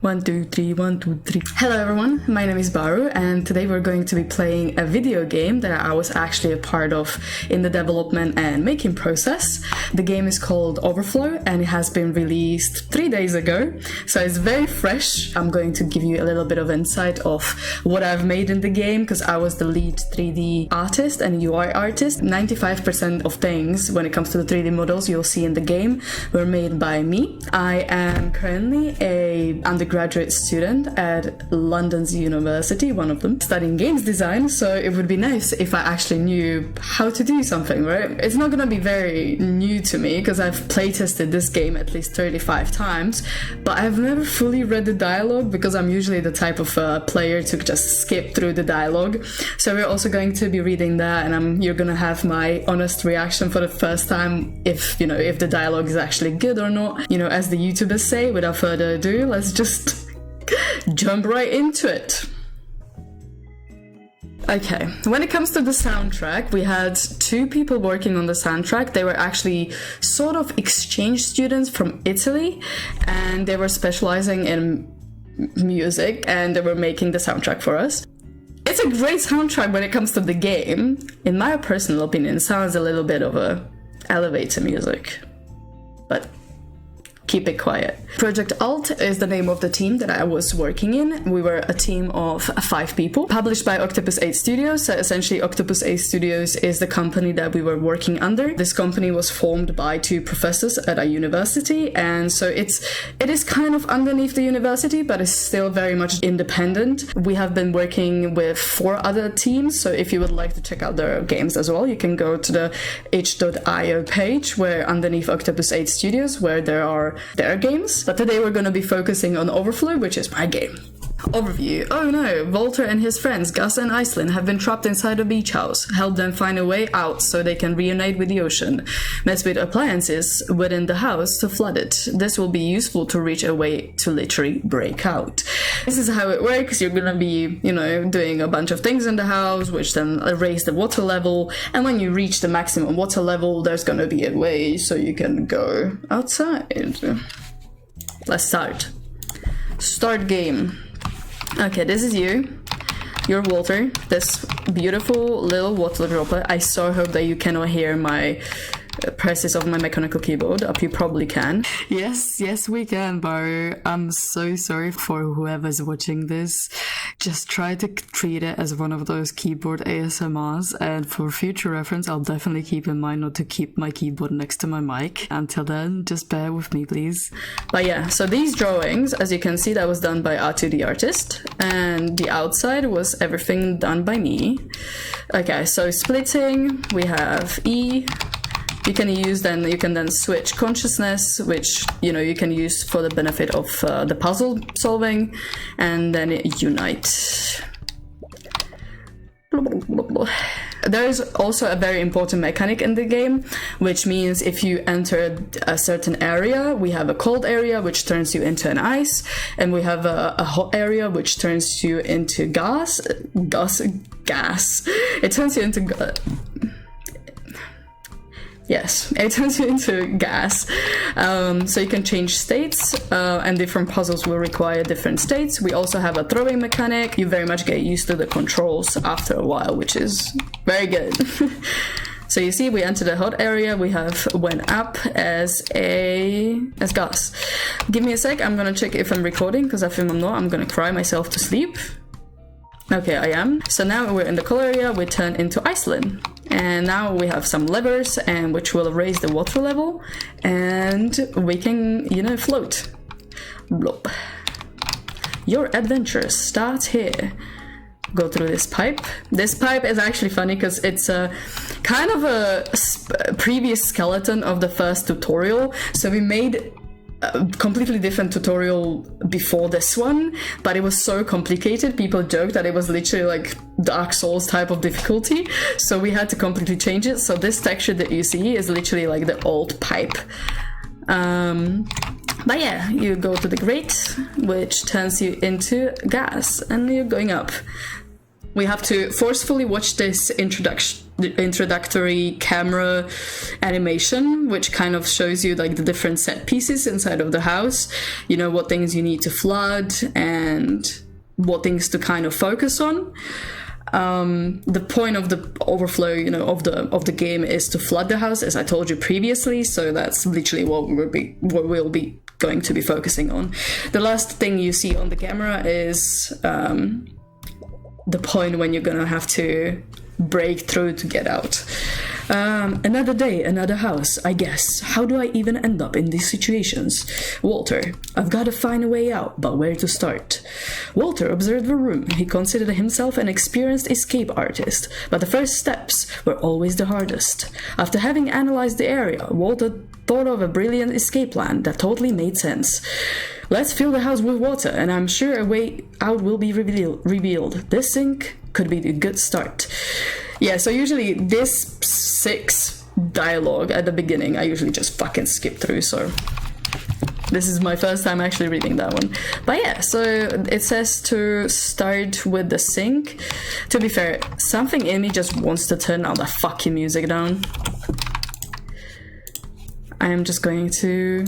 1, 2, 3, 1, 2, 3. Hello everyone, my name is Baru and today we're going to be playing a video game that I was actually a part of in the development and making process. The game is called Overflow and it has been released 3 days ago, so it's very fresh. I'm going to give you a little bit of insight of what I've made in the game because I was the lead 3D artist and UI artist. 95% of things when it comes to the 3D models you'll see in the game were made by me. I am currently a undergraduate student at London's university, one of them, studying games design, so it would be nice if I actually knew how to do something, right? It's not gonna be very new to me because I've playtested this game at least 35 times, but I've never fully read the dialogue because I'm usually the type of player to just skip through the dialogue. So we're also going to be reading that and you're gonna have my honest reaction for the first time if the dialogue is actually good or not. As the YouTubers say, without further ado, let's just jump right into it. Okay, when it comes to the soundtrack, we had 2 people working on the soundtrack. They were actually sort of exchange students from Italy and they were specializing in music and they were making the soundtrack for us. It's a great soundtrack when it comes to the game. In my personal opinion, it sounds a little bit of a elevator music, but keep it quiet. Project Alt is the name of the team that I was working in. We were a team of 5 people, published by Octopus 8 Studios. So essentially, Octopus 8 Studios is the company that we were working under. This company was formed by 2 professors at a university, and so it is kind of underneath the university, but it's still very much independent. We have been working with 4 other teams, so if you would like to check out their games as well, you can go to the itch.io page, where underneath Octopus 8 Studios, where there are their games. But today we're going to be focusing on Overflow, which is my game. Overview. Oh no, Walter and his friends Gus and Iceland have been trapped inside a beach house. Help them find a way out so they can reunite with the ocean. Mess with appliances within the house to flood it. This will be useful to reach a way to literally break out. This is how it works. You're gonna be, doing a bunch of things in the house, which then raise the water level. And when you reach the maximum water level, there's gonna be a way so you can go outside. Let's start. Start game. Okay, this is you're Walter, this beautiful little water dropper. I so hope that you cannot hear my presses of my mechanical keyboard. Up, you probably can. Yes, we can, Baru. I'm so sorry for whoever's watching this. Just try to treat it as one of those keyboard ASMRs, and for future reference, I'll definitely keep in mind not to keep my keyboard next to my mic. Until then, just bear with me, please. But yeah, so these drawings, as you can see, that was done by R2 the artist, and the outside was everything done by me. Okay, so splitting, we have E. You can then switch consciousness, which you can use for the benefit of the puzzle solving, and then unite. There is also a very important mechanic in the game, which means if you enter a certain area, we have a cold area which turns you into an ice, and we have a hot area which turns you into gas. It turns you into Yes, it turns you into gas. So you can change states, and different puzzles will require different states. We also have a throwing mechanic. You very much get used to the controls after a while, which is very good. So you see, we enter the hot area. We have went up as gas. Give me a sec. I'm gonna check if I'm recording, because if I'm not, I'm gonna cry myself to sleep. Okay, I am. So now we're in the cold area. We turn into Iceland. And now we have some levers, and which will raise the water level, and we can, float. Blop. Your adventure starts here. Go through this pipe. This pipe is actually funny because it's a kind of a previous skeleton of the first tutorial. So we made a completely different tutorial before this one, but it was so complicated. People joked that it was literally like Dark Souls type of difficulty, so we had to completely change it. So this texture that you see is literally like the old pipe. But yeah, you go to the grate, which turns you into gas, and you're going up. We have to forcefully watch this introduction introductory camera animation, which kind of shows you like the different set pieces inside of the house, you know, what things you need to flood and what things to kind of focus on. The point of the overflow, you know, of the game is to flood the house, as I told you previously, so that's literally what we'll be going to be focusing on. The last thing you see on the camera is the point when you're gonna have to break through to get out. Another day, another house, I guess. How do I even end up in these situations? Walter, I've got to find a way out, but where to start? Walter observed the room. He considered himself an experienced escape artist, but the first steps were always the hardest. After having analyzed the area, Walter thought of a brilliant escape plan that totally made sense. Let's fill the house with water, and I'm sure a way out will be revealed. This sink could be a good start. Yeah, so usually this 6 dialogue at the beginning, I usually just fucking skip through, so this is my first time actually reading that one. But yeah, so it says to start with the sink. To be fair, something in me just wants to turn all the fucking music down. I am just going to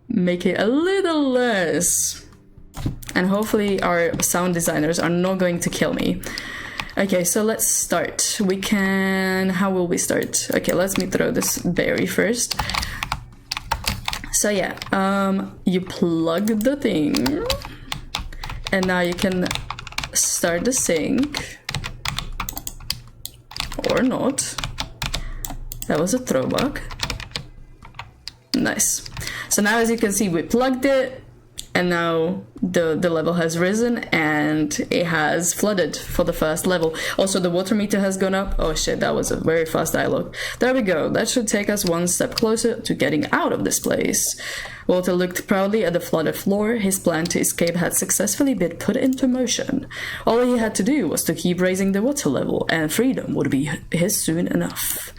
make it a little less. And hopefully our sound designers are not going to kill me. Okay, so let's start. How will we start? Okay, let me throw this berry first. So yeah, you plug the thing. And now you can start the sink. Or not. That was a throwback. Nice. So now as you can see, we plugged it. And now the level has risen and it has flooded for the first level. Also, the water meter has gone up. Oh shit, that was a very fast dialogue. There we go. That should take us one step closer to getting out of this place. Walter looked proudly at the flooded floor. His plan to escape had successfully been put into motion. All he had to do was to keep raising the water level, and freedom would be his soon enough.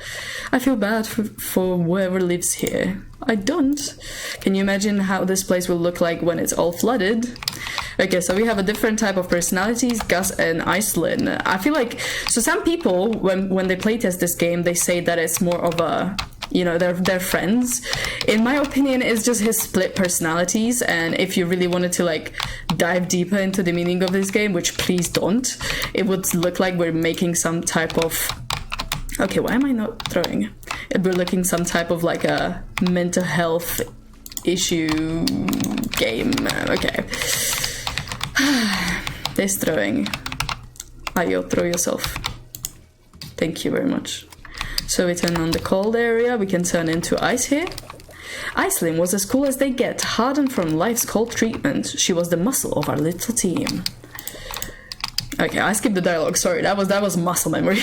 I feel bad for whoever lives here. I don't. Can you imagine how this place will look like when it's all flooded? Okay, so we have a different type of personalities, Gus and Iceland. I feel like, so some people, when they playtest this game, they say that it's more of a, you know, they're friends. In my opinion, it's just his split personalities, and if you really wanted to like dive deeper into the meaning of this game, which please don't, it would look like we're making some type of... Okay, why am I not throwing? We're looking some type of like a mental health issue game. Okay. This throwing. Ayo, throw yourself. Thank you very much. So we turn on the cold area. We can turn into ice here. Iceland was as cool as they get, hardened from life's cold treatment. She was the muscle of our little team. Okay, I skipped the dialogue. Sorry, that was muscle memory.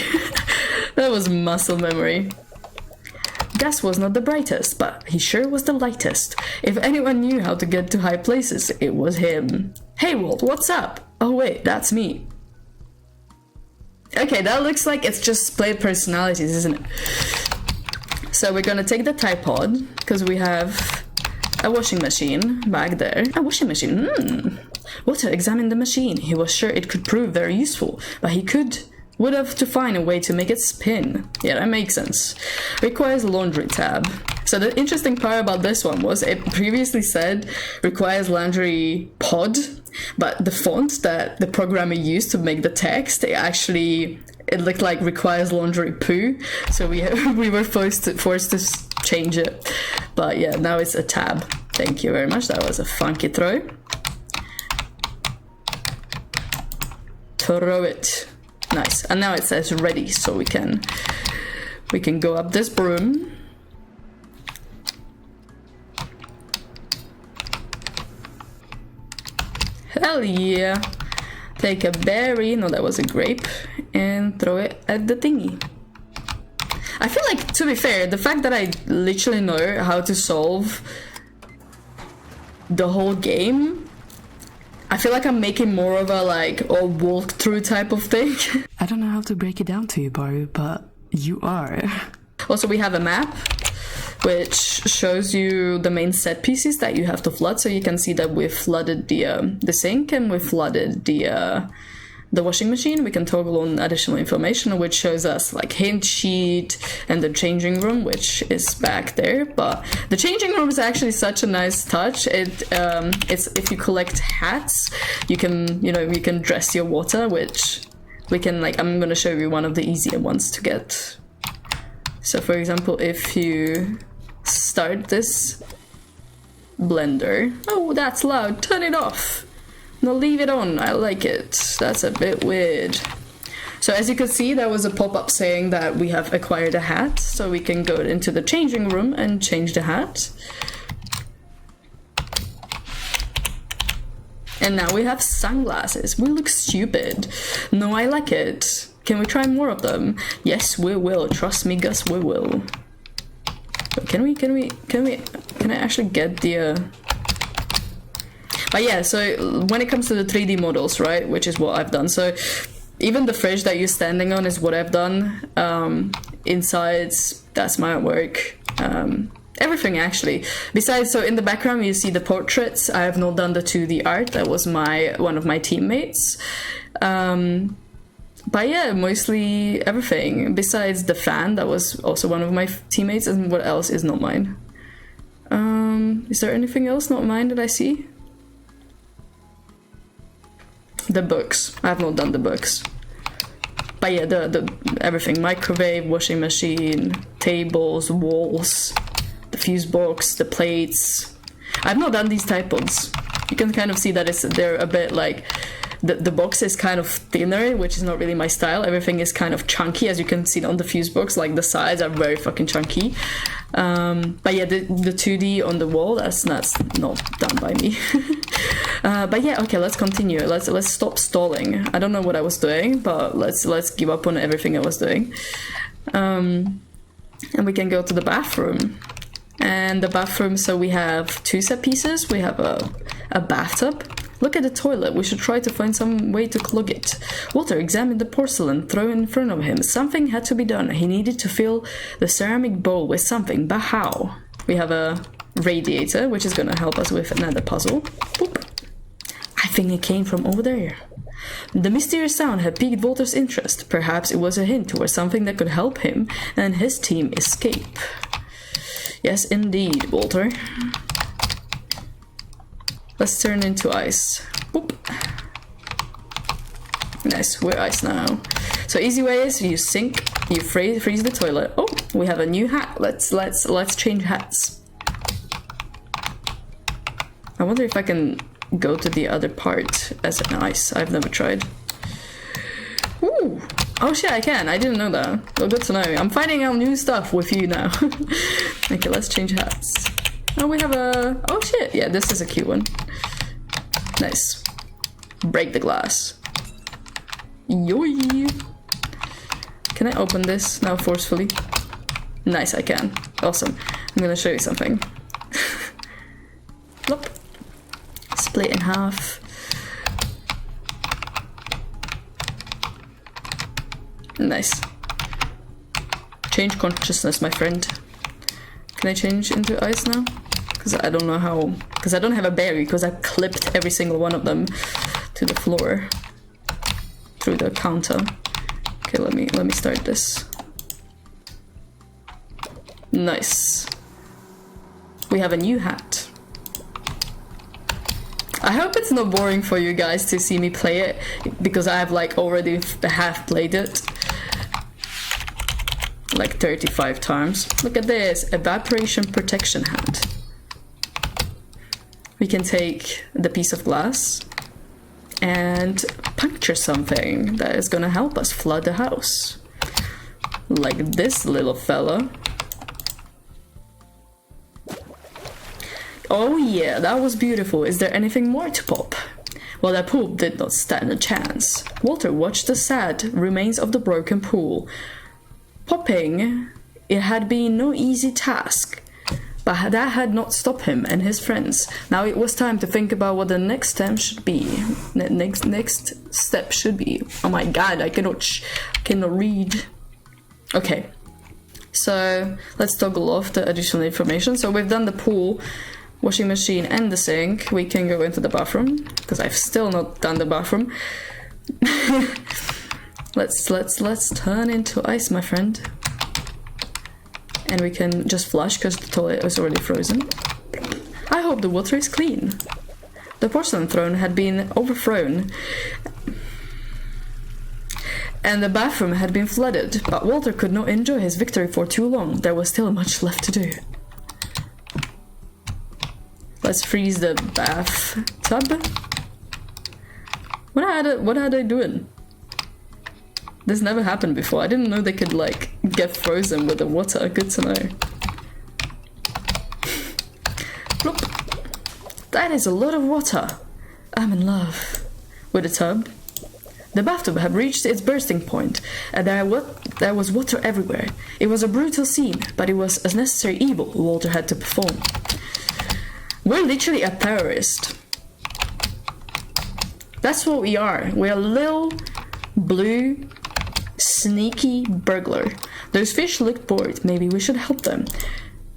That was muscle memory. Gus was not the brightest, but he sure was the lightest. If anyone knew how to get to high places, it was him. Hey Walt, what's up? Oh wait, that's me. Okay, that looks like it's just split personalities, isn't it? So we're gonna take the tripod, because we have a washing machine back there. A washing machine, Walter examined the machine. He was sure it could prove very useful, but he would have to find a way to make it spin. Yeah, that makes sense. Requires laundry tab. So the interesting part about this one was it previously said requires laundry pod, but the font that the programmer used to make the text, it looked like requires laundry poo. So we were forced to change it. But yeah, now it's a tab. Thank you very much. That was a funky throw. Throw it. Nice. And now it says ready, so we can go up this broom. Hell yeah. Take a berry, no, that was a grape, and throw it at the thingy. I feel like, to be fair, the fact that I literally know how to solve the whole game, I feel like I'm making more of a walkthrough type of thing. I don't know how to break it down to you, Baru, but you are. Also, we have a map which shows you the main set pieces that you have to flood. So you can see that we've flooded the sink, and we've flooded the the washing machine, we can toggle on additional information, which shows us like hint sheet and the changing room, which is back there. But the changing room is actually such a nice touch. It's if you collect hats, you can dress your water, which we can, like, I'm gonna show you one of the easier ones to get. So for example, if you start this blender, oh, that's loud, turn it off. No, leave it on, I like it. That's a bit weird. So as you can see, there was a pop-up saying that we have acquired a hat, so we can go into the changing room and change the hat. And now we have sunglasses. We look stupid. No, I like it. Can we try more of them? Yes, we will. Trust me, Gus, we will. But can I actually get the But yeah, so when it comes to the 3D models, right, which is what I've done. So even the fridge that you're standing on is what I've done. Insides, that's my artwork. Everything actually. Besides, so in the background you see the portraits. I have not done the 2D art. That was one of my teammates. But yeah, mostly everything. Besides the fan, that was also one of my teammates. And what else is not mine? Is there anything else not mine that I see? The books. I have not done the books. But yeah, the everything. Microwave, washing machine, tables, walls, the fuse box, the plates. I've not done these typos. You can kind of see that they're a bit like... The box is kind of thinner, which is not really my style. Everything is kind of chunky, as you can see on the fuse box. Like, the sides are very fucking chunky. But yeah, the 2D on the wall, that's not done by me. But yeah, okay, let's continue. Let's stop stalling. I don't know what I was doing, but let's give up on everything I was doing. And we can go to the bathroom. And the bathroom, so we have 2 set pieces. We have a bathtub. Look at the toilet. We should try to find some way to clog it. Walter examined the porcelain thrown in front of him. Something had to be done. He needed to fill the ceramic bowl with something, but how? We have a radiator, which is gonna help us with another puzzle. Boop. I think it came from over there. The mysterious sound had piqued Walter's interest. Perhaps it was a hint towards something that could help him and his team escape. Yes, indeed, Walter. Let's turn into ice. Boop. Nice, we're ice now. So easy way is you sink, you freeze the toilet. Oh, we have a new hat. Let's change hats. I wonder if I can go to the other part as an ice. I've never tried. Ooh. Oh shit, I can. I didn't know that. Well, good to know. I'm finding out new stuff with you now. Okay, let's change hats. Oh, we have a... Oh shit, yeah, this is a cute one. Nice. Break the glass. Yoy! Can I open this now forcefully? Nice, I can. Awesome. I'm gonna show you something. Look. Split in half. Nice. Change consciousness, my friend. Can I change into ice now? Because I don't know how... Because I don't have a berry, because I clipped every single one of them to the floor. Through the counter. Okay, let me start this. Nice. We have a new hat. I hope it's not boring for you guys to see me play it, because I have like already half played it. Like 35 times. Look at this, evaporation protection hat. We can take the piece of glass and puncture something that is gonna help us flood the house. Like this little fella. Oh yeah, that was beautiful. Is there anything more to pop? Well, that pool did not stand a chance. Walter watched the sad remains of the broken pool. Popping, it had been no easy task, but that had not stopped him and his friends. Now it was time to think about what the next step should be. Next step should be. Oh my god, I cannot read. Okay, so let's toggle off the additional information. So we've done the pool, washing machine and the sink. We can go into the bathroom, because I've still not done the bathroom. Let's turn into ice, my friend. And we can just flush because the toilet is already frozen. I hope the water is clean. The porcelain throne had been overthrown and the bathroom had been flooded, but Walter could not enjoy his victory for too long. There was still much left to do. Let's freeze the bathtub. What are they doing? This never happened before. I didn't know they could like get frozen with the water. Good to know. Plop. That is a lot of water. I'm in love with the tub. The bathtub had reached its bursting point, and there was water everywhere. It was a brutal scene, but it was a necessary evil Walter had to perform. We're literally a terrorist. That's what we are. We're a little blue sneaky burglar. Those fish looked bored. Maybe we should help them.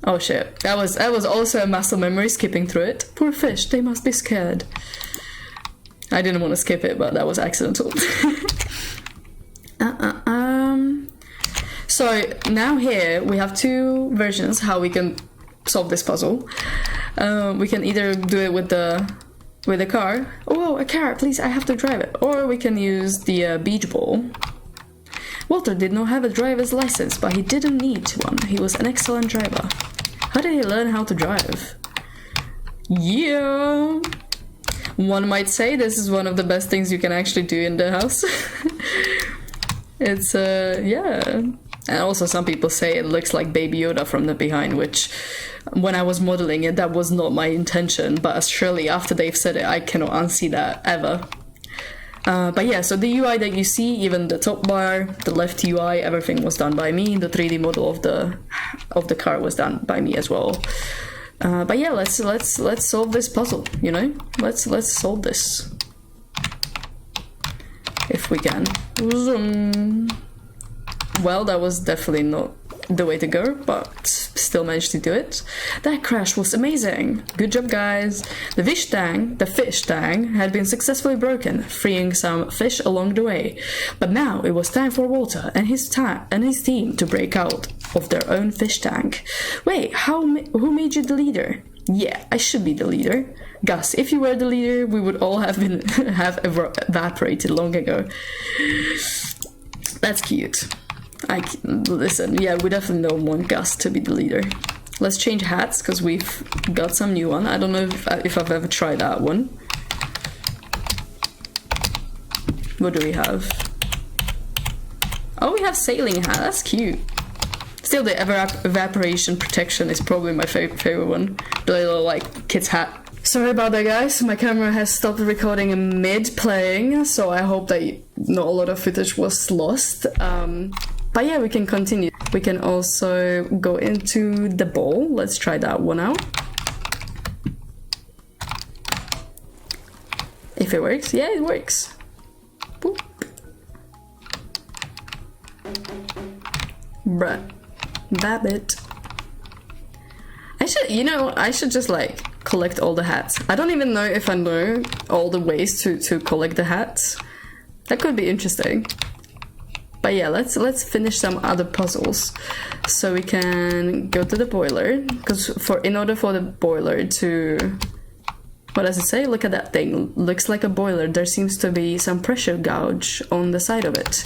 Oh shit. That was also a muscle memory, skipping through it. Poor fish, they must be scared. I didn't want to skip it, but that was accidental. So now here we have two versions how we can solve this puzzle. We can either do it with the car. Oh, a car, please, I have to drive it. Or we can use the beach ball. Walter did not have a driver's license, but he didn't need one. He was an excellent driver. How did he learn how to drive? Yeah. One might say this is one of the best things you can actually do in the house. It's, yeah. And also some people say it looks like Baby Yoda from the behind, which when I was modeling it, that was not my intention. But surely after they've said it, I cannot unsee that ever. But yeah, so the UI that you see, even the top bar, the left UI, everything was done by me. The 3D model of the car was done by me as well. But yeah, let's solve this puzzle. You know, let's solve this if we can. Zoom. Well, that was definitely not the way to go, but still managed to do it. That crash was amazing. Good job, guys. The fish tank had been successfully broken, freeing some fish along the way. But now it was time for Walter and his team to break out of their own fish tank. Wait, who made you the leader? Yeah, I should be the leader. Gus, if you were the leader, we would all have evaporated long ago. That's cute. Listen, yeah, we definitely don't want Gus to be the leader. Let's change hats, because we've got some new one. I don't know if I've ever tried that one. What do we have? Oh, we have sailing hat. That's cute. Still, the evaporation protection is probably my favorite one. The little, like, kid's hat. Sorry about that, guys. My camera has stopped recording mid-playing, so I hope that not a lot of footage was lost. But yeah, we can continue. We can also go into the bowl. Let's try that one out. If it works. Yeah, it works. Boop. Bruh. Babbit. I should just like collect all the hats. I don't even know if I know all the ways to collect the hats. That could be interesting. But yeah, let's finish some other puzzles. So we can go to the boiler, because in order for the boiler to, what does it say? Look at that thing. Looks like a boiler. There seems to be some pressure gouge on the side of it.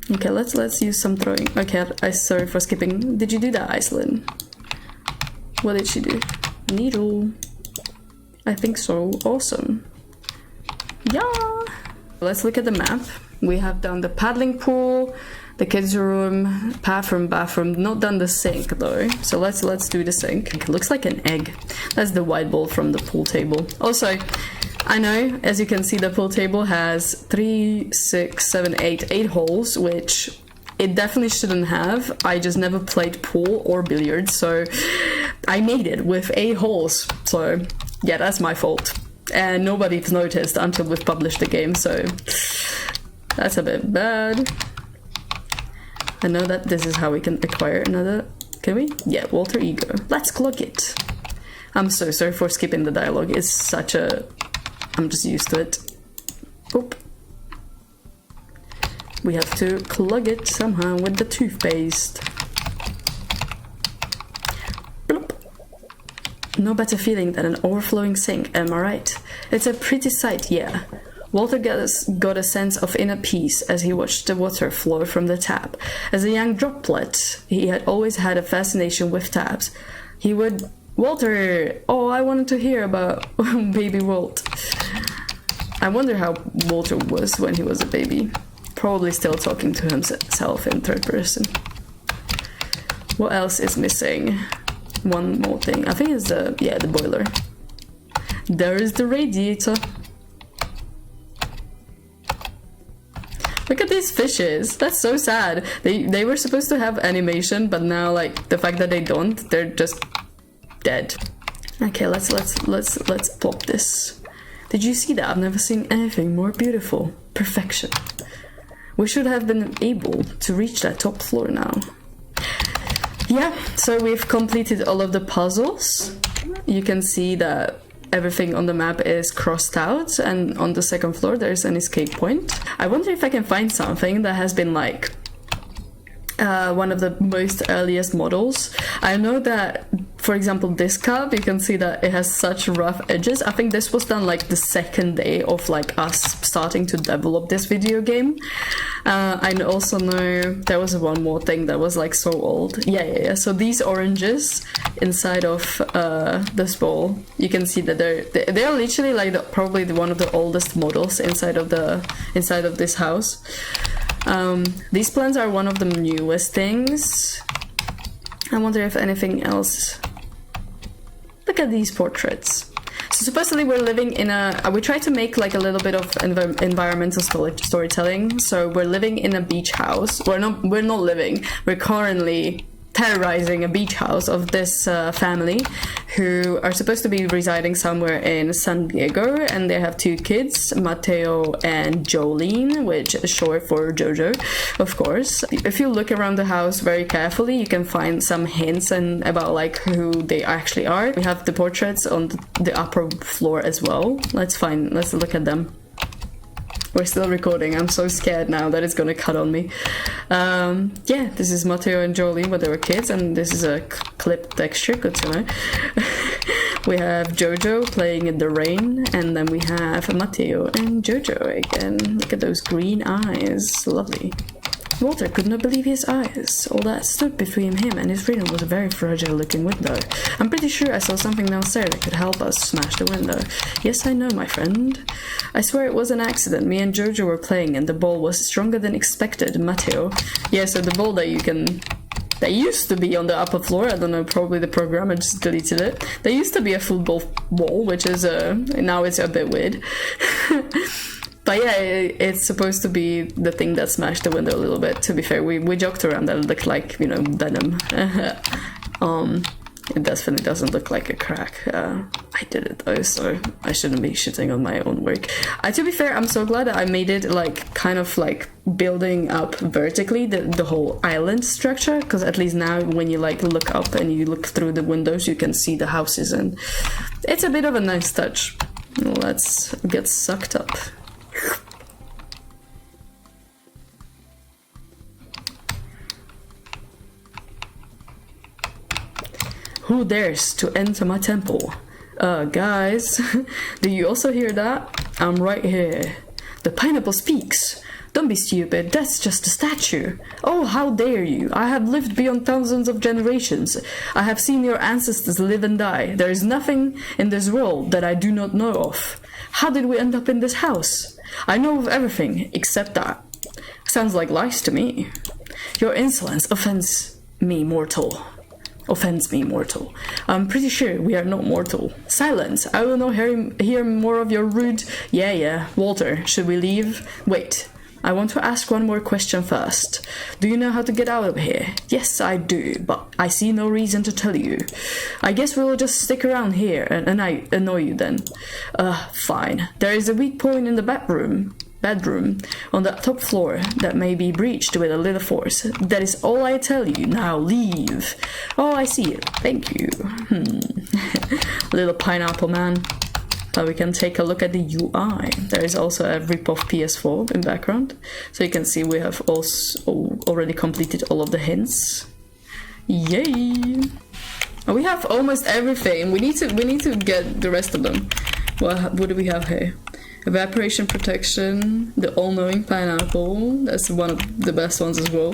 Okay, let's use some throwing. Okay, sorry for skipping. Did you do that, Iceland? What did she do? Needle. I think so. Awesome. Yeah. Let's look at the map. We have done the paddling pool, the kids' room, bathroom. Not done the sink though. So let's do the sink. It looks like an egg. That's the white ball from the pool table. Also, I know, as you can see, the pool table has 3, 6, 7, 8 holes, which it definitely shouldn't have. I just never played pool or billiards, so I made it with 8 holes. So yeah, that's my fault. And nobody's noticed until we've published the game, so that's a bit bad. I know that this is how we can acquire another. Can we? Yeah, Walter Ego. Let's clock it. I'm so sorry for skipping the dialogue. It's such a... I'm just used to it. Oop. We have to clog it somehow with the toothpaste. Bloop. No better feeling than an overflowing sink, am I right? It's a pretty sight, yeah. Walter got a sense of inner peace as he watched the water flow from the tap. As a young droplet, he had always had a fascination with taps. He would... Walter! Oh, I wanted to hear about baby Walt. I wonder how Walter was when he was a baby. Probably still talking to himself in third person. What else is missing? One more thing. I think it's the boiler. There is the radiator. Look at these fishes. That's so sad. They were supposed to have animation, but now like the fact that they don't, they're just dead. Okay, let's plop this. Did you see that? I've never seen anything more beautiful. Perfection. We should have been able to reach that top floor now. Yeah, so we've completed all of the puzzles. You can see that everything on the map is crossed out, and on the second floor there's an escape point. I wonder if I can find something that has been like one of the most earliest models. I know that, for example, this cup, you can see that it has such rough edges. I think this was done like the second day of like us starting to develop this video game. I also know there was one more thing that was like so old. Yeah. So these oranges inside of this bowl, you can see that they're literally like probably one of the oldest models inside of this house. These plants are one of the newest things. I wonder if anything else. Look at these portraits. So supposedly we're living in we try to make like a little bit of environmental storytelling. So we're living in a beach house. We're not living. We're currently terrorizing a beach house of this family who are supposed to be residing somewhere in San Diego, and they have two kids, Mateo and Jolene, which is short for Jojo, of course. If you look around the house very carefully, you can find some hints about like who they actually are. We have the portraits on the upper floor as well. Let's look at them. We're still recording. I'm so scared now that it's gonna cut on me. Yeah, this is Mateo and Jolene when they were kids, and this is a clip texture, good to know. We have Jojo playing in the rain, and then we have Mateo and Jojo again. Look at those green eyes, lovely. Walter could not believe his eyes. All that stood between him and his freedom was a very fragile looking window. I'm pretty sure I saw something downstairs that could help us smash the window. Yes, I know, my friend. I swear it was an accident. Me and Jojo were playing and the ball was stronger than expected, Mateo. Yeah, so the ball that used to be on the upper floor, I don't know, probably the programmer just deleted it. There used to be a football ball, which is, now it's a bit weird. But yeah, it's supposed to be the thing that smashed the window a little bit, to be fair. We joked around that it looked like, you know, venom. It definitely doesn't look like a crack. I did it though, so I shouldn't be shitting on my own work. To be fair, I'm so glad that I made it like kind of like building up vertically the whole island structure, because at least now when you like look up and you look through the windows, you can see the houses, and it's a bit of a nice touch. Let's get sucked up. Who dares to enter my temple? Guys, do you also hear that? I'm right here. The pineapple speaks. Don't be stupid, that's just a statue. Oh, how dare you? I have lived beyond thousands of generations. I have seen your ancestors live and die. There is nothing in this world that I do not know of. How did we end up in this house? I know of everything except that. Sounds like lies to me. Your insolence offends me, mortal. I'm pretty sure we are not mortal. Silence! I will not hear more of your rude... Yeah. Walter, should we leave? Wait. I want to ask one more question first. Do you know how to get out of here? Yes, I do, but I see no reason to tell you. I guess we'll just stick around here and I annoy you then. Fine. There is a weak point in the bedroom on the top floor that may be breached with a little force. That is all I tell you. Now leave. Oh, I see it. Thank you. Little pineapple man. we can take a look at the UI. There is also a rip of PS4 in background, so you can see we have also already completed all of the hints. Yay! We have almost everything. We need to get the rest of them. What do we have here? Evaporation protection, the all-knowing pineapple. That's one of the best ones as well.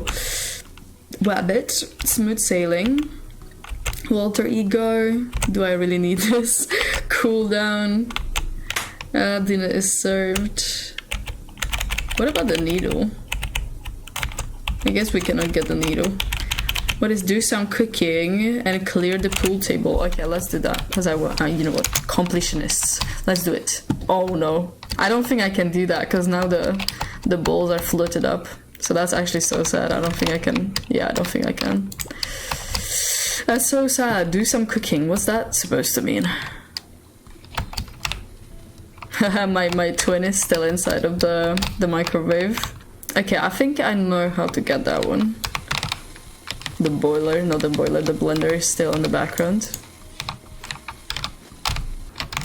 Rabbit, smooth sailing. Walter Ego. Do I really need this? Cool down. Dinner is served. What about the needle? I guess we cannot get the needle. What is do some cooking and clear the pool table? Okay, let's do that because I want, you know what, completionists. Let's do it. Oh no, I don't think I can do that because now the balls are floated up. So that's actually so sad. I don't think I can. Yeah, I don't think I can. That's so sad. Do some cooking. What's that supposed to mean? my twin is still inside of the microwave. Okay, I think I know how to get that one. The boiler, not the boiler, the blender is still in the background.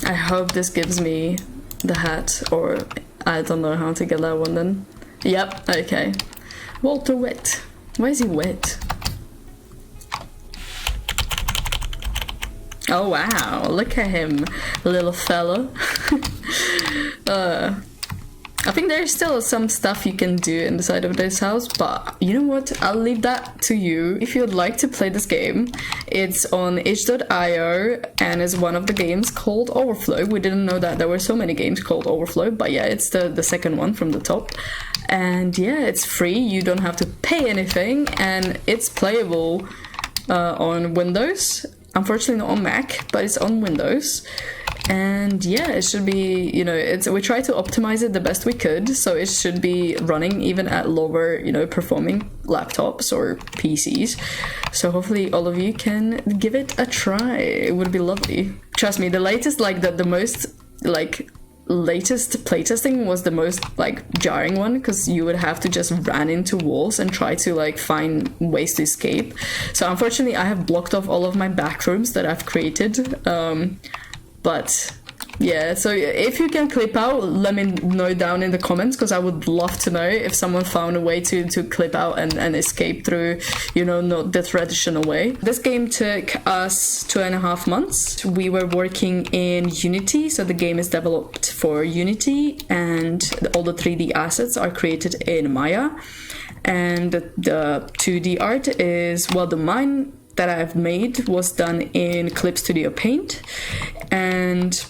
I hope this gives me the hat, or I don't know how to get that one then. Yep, okay. Walter wet. Why is he wet? Oh wow, look at him, little fella. I think there's still some stuff you can do inside of this house, but you know what? I'll leave that to you. If you'd like to play this game, it's on itch.io and is one of the games called Overflow. We didn't know that there were so many games called Overflow, but yeah, it's the second one from the top. And yeah, it's free. You don't have to pay anything, and it's playable on Windows. Unfortunately not on Mac, but it's on Windows. And yeah, it should be, you know, we try to optimize it the best we could, so it should be running even at lower, you know, performing laptops or PCs. So hopefully all of you can give it a try. It would be lovely. Trust me, the latest, like the most, like, latest playtesting was the most like jarring one, because you would have to just run into walls and try to like find ways to escape. So unfortunately I have blocked off all of my back rooms that I've created. But yeah, so if you can clip out, let me know down in the comments, because I would love to know if someone found a way to clip out and escape through, you know, not the traditional way. This game took us 2.5 months. We were working in Unity, so the game is developed for Unity, and all the 3D assets are created in Maya. And the 2D art is, well, the mine that I've made was done in Clip Studio Paint, and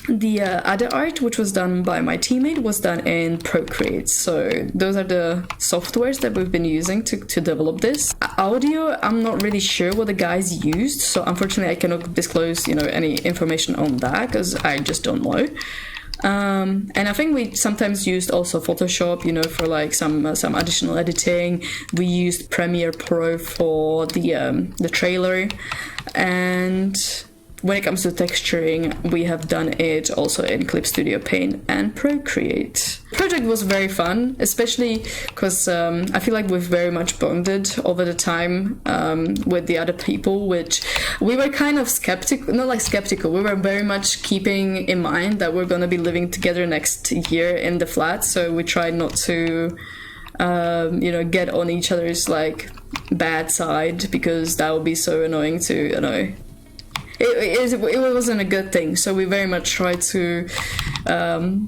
the other art, which was done by my teammate, was done in Procreate. So those are the softwares that we've been using to develop this. Audio, I'm not really sure what the guys used, so unfortunately I cannot disclose, you know, any information on that because I just don't know. And I think we sometimes used also Photoshop, you know, for like some additional editing. We used Premiere Pro for the trailer, and when it comes to texturing, we have done it also in Clip Studio Paint and Procreate. The project was very fun, especially because I feel like we've very much bonded over the time with the other people, which we were kind of skeptical, not like skeptical, we were very much keeping in mind that we're going to be living together next year in the flat, so we tried not to you know, get on each other's like bad side, because that would be so annoying to, you know, it wasn't a good thing. So we very much tried to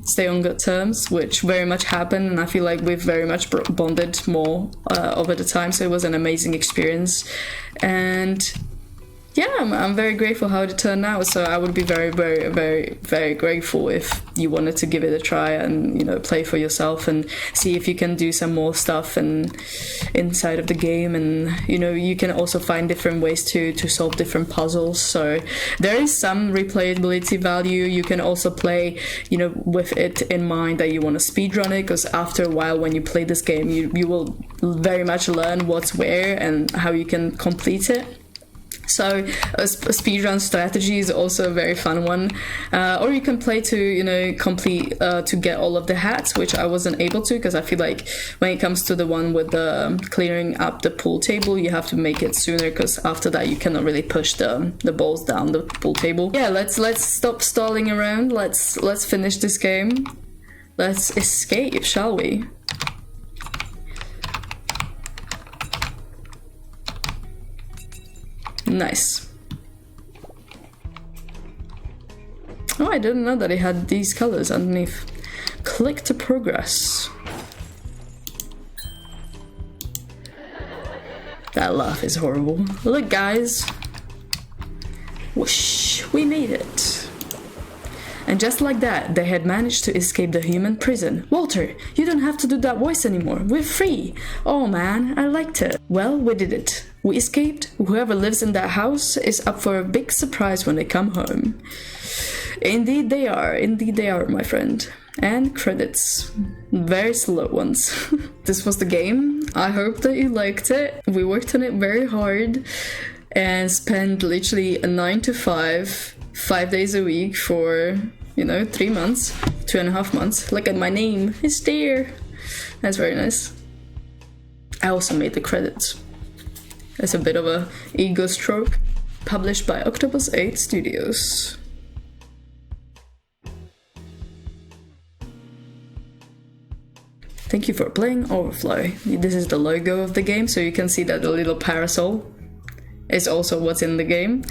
stay on good terms, which very much happened, and I feel like we've very much bonded more over the time. So it was an amazing experience, and yeah, I'm very grateful how it turned out. So I would be very, very, very, very grateful if you wanted to give it a try and, you know, play for yourself and see if you can do some more stuff and inside of the game. And, you know, you can also find different ways to solve different puzzles. So there is some replayability value. You can also play, you know, with it in mind that you want to speedrun it, because after a while when you play this game, you will very much learn what's where and how you can complete it. So a speedrun strategy is also a very fun one, or you can play to, you know, complete to get all of the hats, which I wasn't able to because I feel like when it comes to the one with the clearing up the pool table, you have to make it sooner because after that you cannot really push the balls down the pool table. Yeah, let's stop stalling around. Let's finish this game. Let's escape, shall we? Nice. Oh, I didn't know that it had these colors underneath. Click to progress. That laugh is horrible. Look, guys. Whoosh, we made it. And just like that, they had managed to escape the human prison. Walter, you don't have to do that voice anymore. We're free. Oh man, I liked it. Well, we did it. We escaped. Whoever lives in that house is up for a big surprise when they come home. Indeed they are. Indeed they are, my friend. And credits. Very slow ones. This was the game. I hope that you liked it. We worked on it very hard and spent literally a 9 to 5 days a week for, you know, 3 months, 2.5 months. Look at my name, it's there. That's very nice. I also made the credits. It's a bit of a ego stroke. Published by Octopus 8 Studios. Thank you for playing Overflow. This is the logo of the game, so you can see that the little parasol is also what's in the game.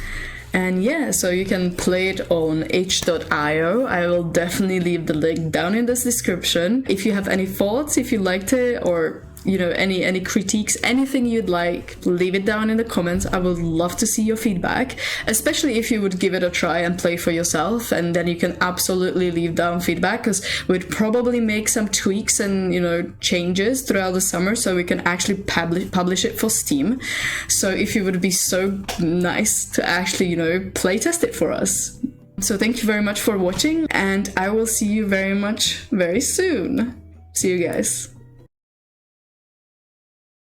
And yeah, so you can play it on itch.io. I will definitely leave the link down in this description. If you have any thoughts, if you liked it, or you know, any critiques, anything you'd like, leave it down in the comments. I would love to see your feedback, especially if you would give it a try and play for yourself, and then you can absolutely leave down feedback, because we'd probably make some tweaks and, you know, changes throughout the summer so we can actually publish it for Steam. So if you would be so nice to actually, you know, play test it for us. So thank you very much for watching, and I will see you very soon. See you guys.